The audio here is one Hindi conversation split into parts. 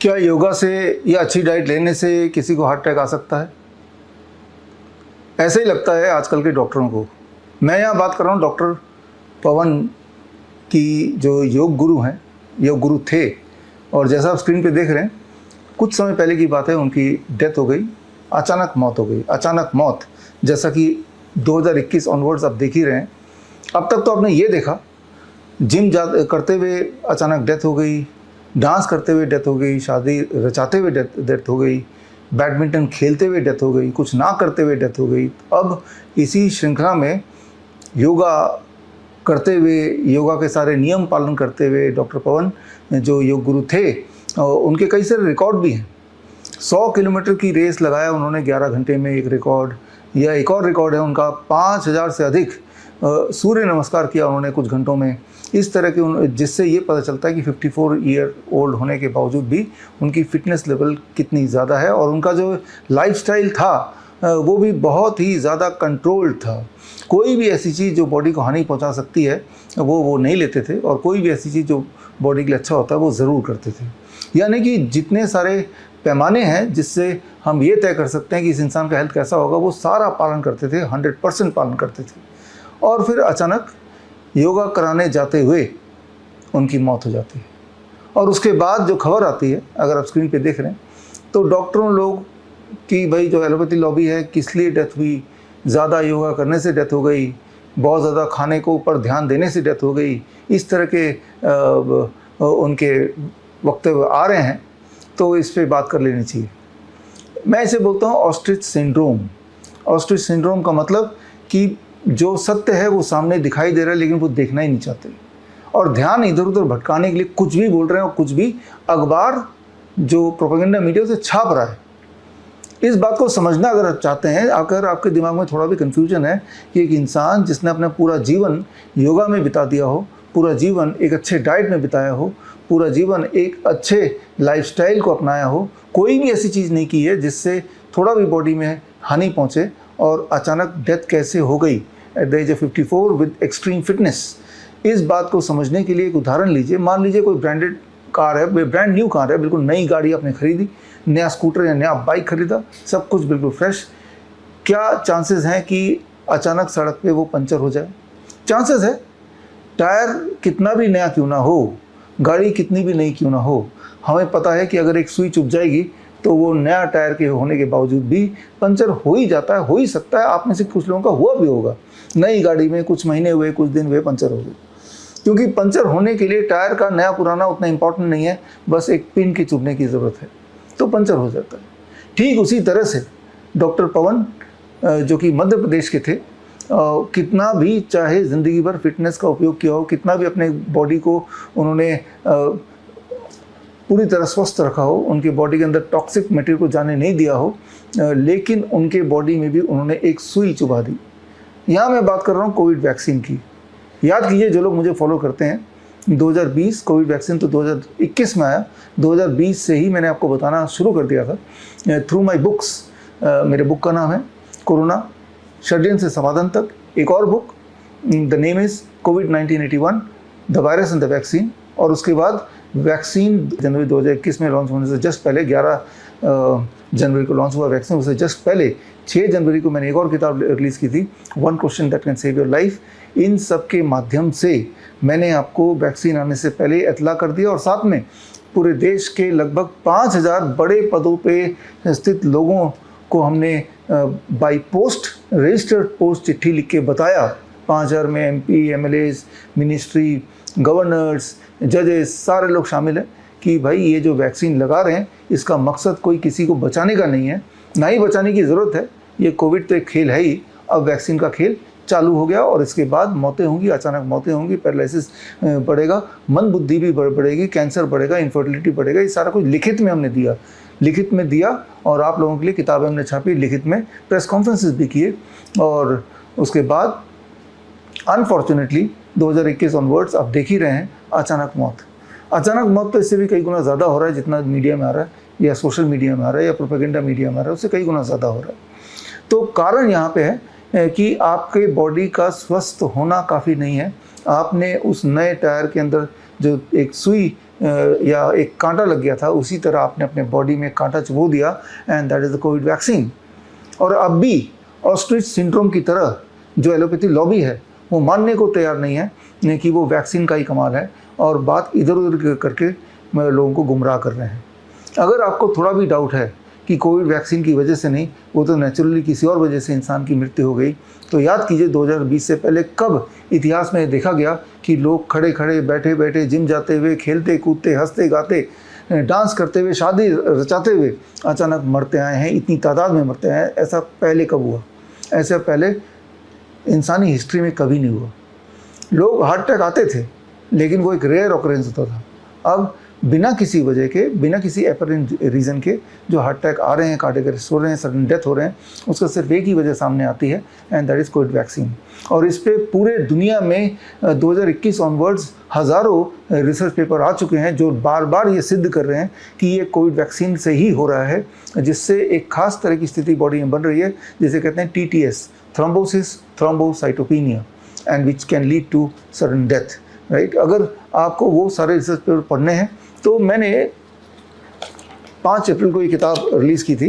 क्या योगा से या अच्छी डाइट लेने से किसी को हार्ट अटैक आ सकता है? ऐसे ही लगता है आजकल के डॉक्टरों को। मैं यहाँ बात कर रहा हूँ डॉक्टर पवन की, जो योग गुरु हैं, योग गुरु थे, और जैसा आप स्क्रीन पे देख रहे हैं, कुछ समय पहले की बात है, उनकी डेथ हो गई, अचानक मौत हो गई। अचानक मौत, जैसा कि 2021 ऑनवर्ड्स आप देख ही रहे हैं। अब तक तो आपने ये देखा, जिम करते हुए अचानक डेथ हो गई, डांस करते हुए डेथ हो गई, शादी रचाते हुए डेथ हो गई, बैडमिंटन खेलते हुए डेथ हो गई, कुछ ना करते हुए डेथ हो गई। अब इसी श्रृंखला में योगा करते हुए, योगा के सारे नियम पालन करते हुए डॉक्टर पवन, जो योग गुरु थे, उनके कई सारे रिकॉर्ड भी हैं। 100 किलोमीटर की रेस लगाया उन्होंने 11 घंटे में, एक रिकॉर्ड। या एक और रिकॉर्ड है उनका, 5000 से अधिक सूर्य नमस्कार किया उन्होंने कुछ घंटों में। इस तरह के जिससे ये पता चलता है कि 54 ईयर ओल्ड होने के बावजूद भी उनकी फ़िटनेस लेवल कितनी ज़्यादा है, और उनका जो लाइफस्टाइल था वो भी बहुत ही ज़्यादा कंट्रोल्ड था। कोई भी ऐसी चीज़ जो बॉडी को हानि पहुंचा सकती है वो नहीं लेते थे, और कोई भी ऐसी चीज़ जो बॉडी के लिए अच्छा होता है वो ज़रूर करते थे। यानी कि जितने सारे पैमाने हैं जिससे हम ये तय कर सकते हैं कि इस इंसान का हेल्थ कैसा होगा, वो सारा पालन करते थे, 100% पालन करते थे। और फिर अचानक योगा कराने जाते हुए उनकी मौत हो जाती है। और उसके बाद जो खबर आती है, अगर आप स्क्रीन पे देख रहे हैं, तो डॉक्टरों लोग की, भाई जो एलोपैथी लॉबी है, किस लिए डेथ हुई, ज़्यादा योगा करने से डेथ हो गई, बहुत ज़्यादा खाने को ऊपर ध्यान देने से डेथ हो गई, इस तरह के उनके वक्तव्य आ रहे हैं, तो इस पर बात कर लेनी चाहिए। मैं इसे बोलता हूँ ऑस्ट्रिच सिंड्रोम। ऑस्ट्रिच सिंड्रोम का मतलब कि जो सत्य है वो सामने दिखाई दे रहा है, लेकिन वो देखना ही नहीं चाहते, और ध्यान इधर उधर भटकाने के लिए कुछ भी बोल रहे हैं, और कुछ भी अखबार जो प्रोपेगेंडा मीडिया से छाप रहा है। इस बात को समझना अगर आप चाहते हैं, अगर आपके दिमाग में थोड़ा भी कन्फ्यूजन है कि एक इंसान जिसने अपना पूरा जीवन योगा में बिता दिया हो, पूरा जीवन एक अच्छे डाइट में बिताया हो, पूरा जीवन एक अच्छे लाइफस्टाइल को अपनाया हो, कोई भी ऐसी चीज़ नहीं की है जिससे थोड़ा भी बॉडी में हानि पहुँचे, और अचानक डेथ कैसे हो गई at the age of 54 with extreme fitness. इस बात को समझने के लिए एक उदाहरण लीजिए। मान लीजिए कोई ब्रांडेड कार है, ब्रांड न्यू कार है, बिल्कुल नई गाड़ी आपने खरीदी, नया स्कूटर या नया बाइक खरीदा, सब कुछ बिल्कुल फ्रेश। क्या चांसेस हैं कि अचानक सड़क पे वो पंचर हो जाए? चांसेस है। टायर कितना भी नया क्यों ना हो, गाड़ी कितनी भी नई क्यों ना हो, हमें पता है कि अगर एक सुई चुभ जाएगी तो वो नया टायर के होने के बावजूद भी पंचर हो ही जाता है, हो ही सकता है। आप में से कुछ लोगों का हुआ भी होगा, नई गाड़ी में कुछ महीने हुए, कुछ दिन हुए, पंचर हो गई। क्योंकि पंचर होने के लिए टायर का नया पुराना उतना इंपॉर्टेंट नहीं है, बस एक पिन के चुभने की ज़रूरत है, तो पंचर हो जाता है। ठीक उसी तरह से डॉक्टर पवन, जो कि मध्य प्रदेश के थे, कितना भी चाहे ज़िंदगी भर फिटनेस का उपयोग किया हो, कितना भी अपने बॉडी को उन्होंने पूरी तरह स्वस्थ रखा हो, उनके बॉडी के अंदर टॉक्सिक मटेरियल को जाने नहीं दिया हो, लेकिन उनके बॉडी में भी उन्होंने एक सुई चुभा दी। यहाँ मैं बात कर रहा हूँ कोविड वैक्सीन की। याद कीजिए, जो लोग मुझे फॉलो करते हैं, 2020 कोविड वैक्सीन तो 2021 में आया, 2020 से ही मैंने आपको बताना शुरू कर दिया था थ्रू माई बुक्स। मेरे बुक का नाम है कोरोना षड्यंत्र से समाधान तक। एक और book, the name is Covid 1981 the virus and the vaccine. और उसके बाद वैक्सीन जनवरी 2021 में लॉन्च होने से जस्ट पहले, 11 जनवरी को लॉन्च हुआ वैक्सीन, उससे जस्ट पहले 6 जनवरी को मैंने एक और किताब रिलीज़ की थी, one question that can save your life. इन सब के माध्यम से मैंने आपको वैक्सीन आने से पहले इतला कर दिया, और साथ में पूरे देश के लगभग 5000 बड़े पदों पे स्थित लोगों को हमने बाई पोस्ट, रजिस्टर्ड पोस्ट चिट्ठी लिख के बताया। 5000 में MP, MLAs, मिनिस्ट्री, गवर्नर्स, जजेस, सारे लोग शामिल हैं कि भाई ये जो वैक्सीन लगा रहे हैं, इसका मकसद कोई किसी को बचाने का नहीं है, ना ही बचाने की ज़रूरत है। ये कोविड तो एक खेल है ही, अब वैक्सीन का खेल चालू हो गया, और इसके बाद मौतें होंगी, अचानक मौतें होंगी, पैरालिसिस बढ़ेगा, मंद बुद्धि भी बढ़ेगी, कैंसर बढ़ेगा, इनफर्टिलिटी बढ़ेगा। ये सारा कुछ लिखित में हमने दिया, लिखित में दिया, और आप लोगों के लिए किताबें हमने छापी, लिखित में प्रेस कॉन्फ्रेंसेस भी किए। और उसके बाद अनफॉर्चुनेटली 2021 ऑनवर्ड्स आप देख ही रहे हैं, अचानक मौत। अचानक मौत तो इससे भी कई गुना ज़्यादा हो रहा है, जितना मीडिया में आ रहा है, या सोशल मीडिया में आ रहा है, या प्रोपेगेंडा मीडिया में आ रहा है, उससे कई गुना ज़्यादा हो रहा है। तो कारण यहाँ पे है कि आपके बॉडी का स्वस्थ होना काफ़ी नहीं है। आपने उस नए टायर के अंदर जो एक सुई या एक कांटा लग गया था, उसी तरह आपने अपने बॉडी में कांटा चुभो दिया, and that is the Covid vaccine. और अब भी ऑस्ट्रिच सिंड्रोम की तरह जो एलोपैथी लॉबी है वो मानने को तैयार नहीं है कि वो वैक्सीन का ही कमाल है, और बात इधर उधर करके लोगों को गुमराह कर रहे हैं। अगर आपको थोड़ा भी डाउट है कि कोविड वैक्सीन की वजह से नहीं, वो तो नेचुरली किसी और वजह से इंसान की मृत्यु हो गई, तो याद कीजिए 2020 से पहले कब इतिहास में देखा गया कि लोग खड़े खड़े बैठे बैठे, जिम जाते हुए, खेलते कूदते, हंसते गाते, डांस करते हुए, शादी रचाते हुए अचानक मरते आए हैं, इतनी तादाद में मरते हैं। ऐसा पहले कब हुआ? ऐसा पहले इंसानी हिस्ट्री में कभी नहीं हुआ। लोग हार्ट अटैक आते थे, लेकिन वो एक रेयर ऑकरेंस होता था। अब बिना किसी वजह के, बिना किसी एपरेंट रीज़न के जो हार्ट अटैक आ रहे हैं, कार्डियक अरेस्ट हो रहे हैं, सडन डेथ हो रहे हैं, उसका सिर्फ एक ही वजह सामने आती है, and that is Covid vaccine. और इस पे पूरे दुनिया में 2021 ऑनवर्ड्स हज़ारों रिसर्च पेपर आ चुके हैं जो बार बार ये सिद्ध कर रहे हैं कि ये कोविड वैक्सीन से ही हो रहा है, जिससे एक खास तरह की स्थिति बॉडी में बन रही है जिसे कहते हैं TTS, thrombosis thrombocytopenia, and which can lead to sudden death, right. अगर आपको वो सारे रिसर्च पेपर पढ़ने हैं तो मैंने 5 अप्रैल को ये किताब रिलीज़ की थी,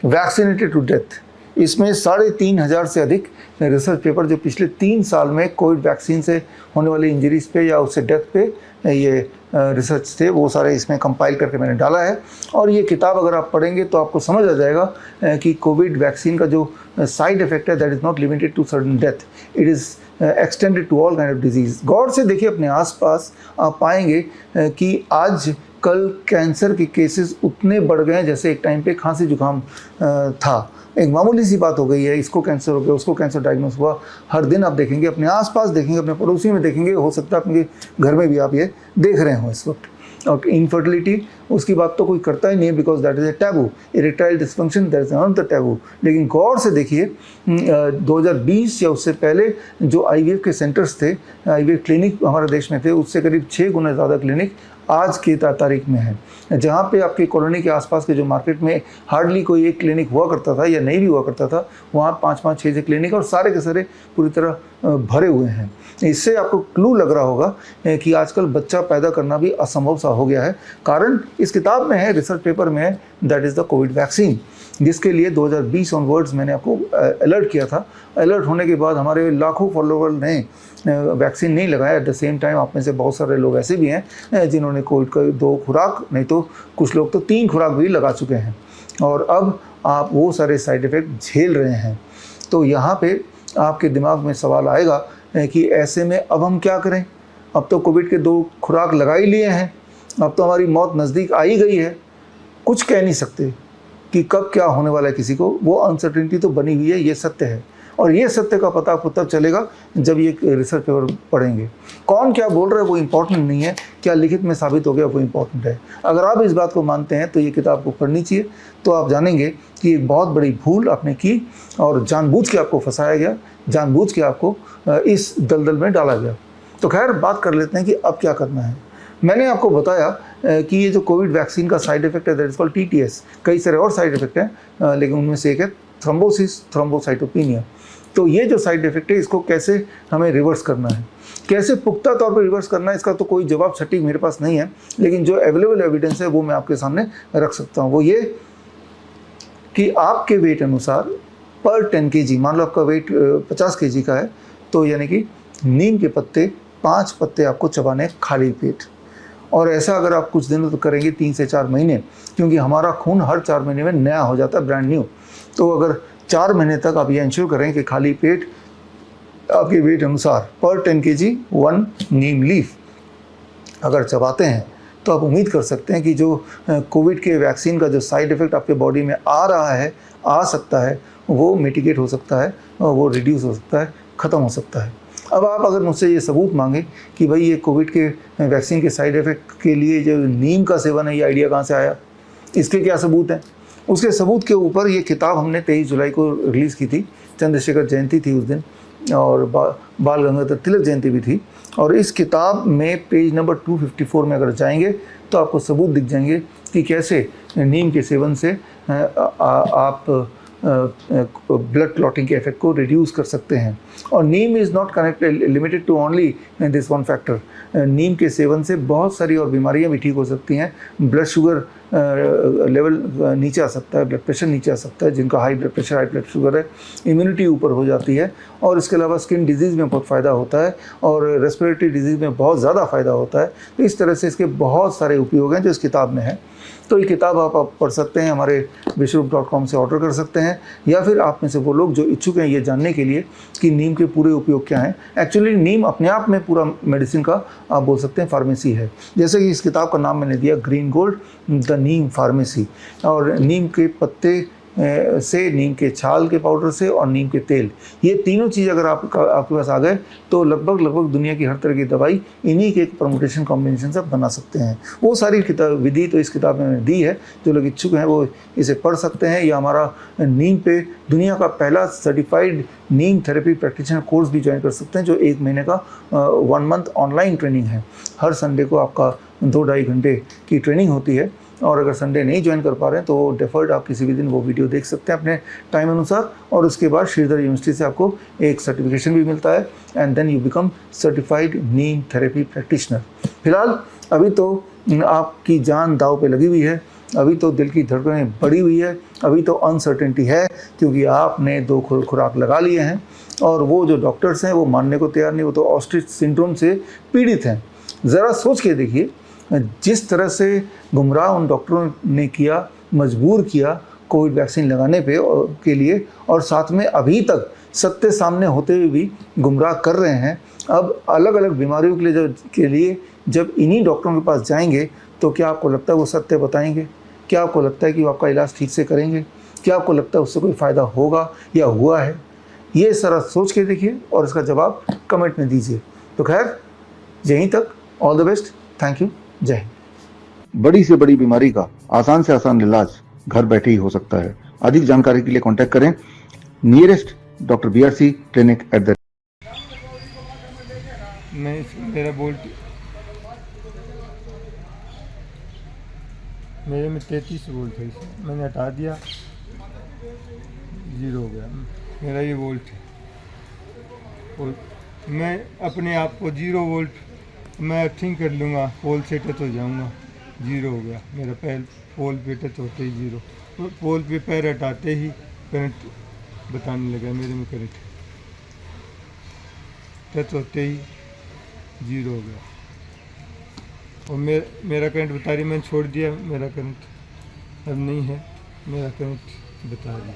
वैक्सीनेटेड टू डेथ। इसमें 3,500 से अधिक रिसर्च पेपर जो पिछले 3 साल में कोविड वैक्सीन से होने वाली इंजरीज पे या उससे डेथ पे ये रिसर्च थे, वो सारे इसमें कंपाइल करके मैंने डाला है। और ये किताब अगर आप पढ़ेंगे तो आपको समझ आ जाएगा कि कोविड वैक्सीन का जो साइड इफेक्ट है, that is not limited to sudden death, it is extended to all kind of disease. गौर से देखिए अपने आसपास, आप पाएंगे कि आज कल कैंसर के केसेस उतने बढ़ गए हैं जैसे एक टाइम पे खांसी जुकाम था। एक मामूली सी बात हो गई है, इसको कैंसर हो गया, उसको कैंसर डायग्नोस हुआ। हर दिन आप देखेंगे, अपने आसपास देखेंगे, अपने पड़ोसी में देखेंगे, हो सकता है अपने घर में भी आप ये देख रहे हो इस वक्त। और इनफर्टिलिटी, उसकी बात तो कोई करता ही नहीं है, because that is a taboo. Erectile dysfunction, that is another taboo. लेकिन गौर से देखिए 2020 या उससे पहले जो IVF के सेंटर्स थे, IVF क्लिनिक हमारे देश में थे, उससे करीब 6 गुना ज़्यादा क्लिनिक आज की तारीख में है। जहाँ पे आपकी कॉलोनी के आसपास के जो मार्केट में हार्डली कोई एक क्लिनिक हुआ करता था या नहीं भी हुआ करता था, वहाँ 5-5, 6 क्लिनिक और सारे के सारे पूरी तरह भरे हुए हैं। इससे आपको क्लू लग रहा होगा कि आजकल बच्चा पैदा करना भी असंभव सा हो गया है। कारण इस किताब में है, रिसर्च पेपर में है, that is the Covid vaccine, जिसके लिए 2020 ऑनवर्ड्स मैंने आपको अलर्ट किया था। अलर्ट होने के बाद हमारे लाखों फॉलोवर ने वैक्सीन नहीं लगाया। एट द सेम टाइम आप में से बहुत सारे लोग ऐसे भी हैं जिन्होंने कोविड का 2 खुराक, नहीं तो कुछ लोग तो 3 खुराक भी लगा चुके हैं, और अब आप वो सारे साइड इफ़ेक्ट झेल रहे हैं। तो यहाँ पे आपके दिमाग में सवाल आएगा कि ऐसे में अब हम क्या करें? अब तो कोविड के 2 खुराक लगा ही लिए हैं, अब तो हमारी मौत नज़दीक आ ही गई है। कुछ कह नहीं सकते कि कब क्या होने वाला है किसी को, वो अनसर्टेनिटी तो बनी हुई है, ये सत्य है। और ये सत्य का पता आपको तब चलेगा जब ये रिसर्च पेपर पढ़ेंगे। कौन क्या बोल रहा है वो इम्पोर्टेंट नहीं है, क्या लिखित में साबित हो गया वो इम्पोर्टेंट है। अगर आप इस बात को मानते हैं तो ये किताब को पढ़नी चाहिए, तो आप जानेंगे कि एक बहुत बड़ी भूल आपने की और जानबूझ के आपको फंसाया गया, जानबूझ के आपको इस दलदल में डाला गया। तो खैर, बात कर लेते हैं कि अब क्या करना है। मैंने आपको बताया कि ये जो कोविड वैक्सीन का साइड इफेक्ट है, दैट इज़ कॉल्ड TTS। कई सारे और साइड इफेक्ट हैं, लेकिन उनमें से एक है थ्रोम्बोसिस थ्रोम्बोसाइटोपिनिया। तो ये जो साइड इफेक्ट है, इसको कैसे हमें रिवर्स करना है, कैसे पुख्ता तौर पर रिवर्स करना है, इसका तो कोई जवाब सटीक मेरे पास नहीं है, लेकिन जो अवेलेबल एविडेंस है वो मैं आपके सामने रख सकता हूँ। वो ये कि आपके वेट अनुसार पर 10 kg, मान लो आपका वेट 50 kg का है, तो यानी कि नीम के पत्ते 5 पत्ते आपको चबाने खाली पेट। और ऐसा अगर आप कुछ दिनों तक करेंगे, 3 से 4 महीने, क्योंकि हमारा खून हर 4 महीने में नया हो जाता है, ब्रांड न्यू। तो अगर 4 महीने तक आप ये इंश्योर करें कि खाली पेट आपके वेट अनुसार पर 10 kg 1 नीम लीफ अगर चबाते हैं, तो आप उम्मीद कर सकते हैं कि जो कोविड के वैक्सीन का जो साइड इफ़ेक्ट आपके बॉडी में आ रहा है, आ सकता है, वो मिटिगेट हो सकता है, वो रिड्यूस हो सकता है, ख़त्म हो सकता है। अब आप अगर मुझसे ये सबूत मांगे कि भाई ये कोविड के वैक्सीन के साइड इफ़ेक्ट के लिए जो नीम का सेवन है, ये आइडिया कहाँ से आया, इसके क्या सबूत हैं? उसके सबूत के ऊपर ये किताब हमने 23 जुलाई को रिलीज़ की थी। चंद्रशेखर जयंती थी उस दिन, और बाल गंगाधर तिलक जयंती भी थी। और इस किताब में पेज नंबर 254 में अगर जाएंगे तो आपको सबूत दिख जाएंगे कि कैसे नीम के सेवन से आप ब्लड क्लॉटिंग के इफेक्ट को रिड्यूस कर सकते हैं। और neem is not connected limited to only this one factor. नीम के सेवन से बहुत सारी और बीमारियां भी ठीक हो सकती हैं। ब्लड शुगर लेवल नीचे आ सकता है, ब्लड प्रेशर नीचे आ सकता है, जिनका high blood pressure high blood sugar है, इम्यूनिटी ऊपर हो जाती है, और इसके अलावा स्किन डिजीज़ में बहुत फ़ायदा होता है और रेस्पिरेटरी डिजीज़ में बहुत ज़्यादा फ़ायदा होता है। तो इस तरह से इसके बहुत सारे उपयोग हैं जो इस किताब में है। तो ये किताब आप पढ़ सकते हैं, हमारे विश्वरूप.com से ऑर्डर कर सकते हैं, या फिर आप में से वो लोग जो इच्छुक हैं ये जानने के लिए कि नीम के पूरे उपयोग क्या हैं। एक्चुअली नीम अपने आप में पूरा मेडिसिन का आप बोल सकते हैं फार्मेसी है। जैसे कि इस किताब का नाम मैंने दिया green gold the Neem pharmacy, और नीम के पत्ते से, नीम के छाल के पाउडर से और नीम के तेल, ये तीनों चीज़ अगर आपके पास आ गए तो लगभग दुनिया की हर तरह की दवाई इन्हीं के एक परमुटेशन कॉम्बिनेशन से बना सकते हैं। वो सारी विधि तो इस किताब में मैंने दी है। जो लोग इच्छुक हैं वो इसे पढ़ सकते हैं, या हमारा नीम पे दुनिया का पहला certified neem therapy practitioner course भी ज्वाइन कर सकते हैं, जो 1 महीने का 1 मंथ ऑनलाइन ट्रेनिंग है। हर संडे को आपका 2-2.5 घंटे की ट्रेनिंग होती है, और अगर संडे नहीं ज्वाइन कर पा रहे हैं तो डेफर्ड आप किसी भी दिन वो वीडियो देख सकते हैं अपने टाइम अनुसार, और उसके बाद श्रीधर यूनिवर्सिटी से आपको एक सर्टिफिकेशन भी मिलता है, and then you become certified neem therapy practitioner. फिलहाल अभी तो आपकी जान दाव पे लगी हुई है, अभी तो दिल की धड़कनें बढ़ी हुई है, अभी तो अनसर्टेनिटी है, क्योंकि आपने 2 खुराक लगा लिए हैं, और वो जो डॉक्टर्स हैं वो मानने को तैयार नहीं, वो तो ऑस्ट्रिच सिंड्रोम से पीड़ित हैं। ज़रा सोच के देखिए, जिस तरह से गुमराह उन डॉक्टरों ने किया, मजबूर किया कोविड वैक्सीन लगाने पे के लिए, और साथ में अभी तक सत्य सामने होते हुए भी गुमराह कर रहे हैं। अब अलग अलग बीमारियों के लिए जब इन्हीं डॉक्टरों के पास जाएंगे तो क्या आपको लगता है वो सत्य बताएंगे? क्या आपको लगता है कि वो आपका इलाज ठीक से करेंगे? क्या आपको लगता है उससे कोई फ़ायदा होगा या हुआ है? ये सारा सोच के देखिए और इसका जवाब कमेंट में दीजिए। तो खैर, यहीं तक, all the best, thank you, जय हिंद। बड़ी से बड़ी बीमारी का आसान से आसान इलाज घर बैठे ही हो सकता है। अधिक जानकारी के लिए कांटेक्ट करें नियरेस्ट डॉक्टर BRC क्लिनिक @ मेरा वोल्ट मेरे में 33 वोल्ट है, मैंने हटा दिया, 0 हो गया मेरा ये वोल्ट है। और मैं अपने आप को 0 वोल्ट मैं अर्थिंग कर लूँगा, पोल से टच हो जाऊँगा, 0 हो गया मेरा पैर, पोल पे टच होते ही 0, और पोल पे पैर हटाते ही करंट बताने लगा मेरे में, करंट टच होते ही 0 हो गया। और मेरा करंट बता रही, मैंने छोड़ दिया, मेरा करंट अब नहीं है, मेरा करंट बता रही।